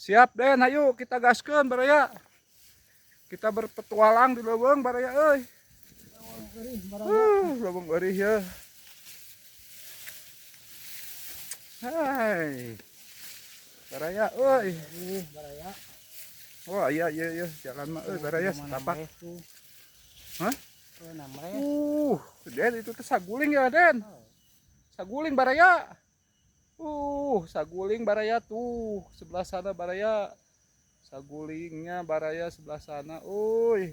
Siap Den, ayo kita gaskeun baraya. Kita berpetualang di leuweung baraya euy. Leuweung eurih ya. Hai. Baraya euy. Baraya. Oh iya jalan mah euy baraya setapak. Hah? Den itu teh saguling ya Den. Saguling baraya. Saguling baraya tuh sebelah sana baraya. Sagulingnya baraya sebelah sana. Uy,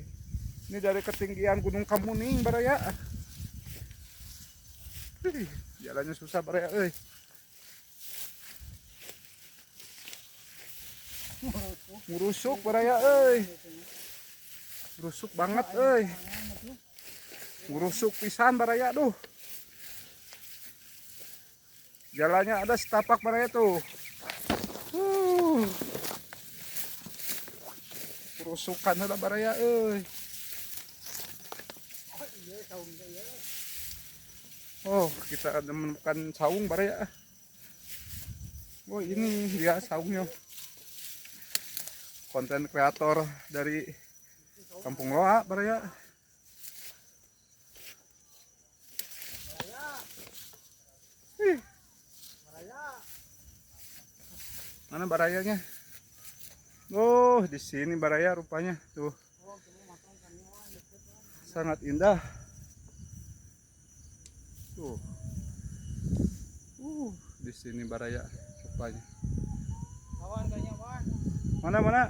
ini dari ketinggian Gunung Kamuning baraya. Jalannya susah baraya, euy. Ngurusuk baraya, euy. Ngurusuk banget, euy. Ngurusuk pisan baraya, duh. Jalannya ada setapak baraya tuh. Kerusukan ada baraya euy. Oh, kita ada menemukan saung baraya. Oh, ini dia saungnya. Konten kreator dari Kampung Loa baraya. Mana barayanya? Oh, di sini baraya rupanya. Tuh. Sangat indah. Tuh. Di sini baraya rupanya. Kawan kayaknya, Wan. Mana?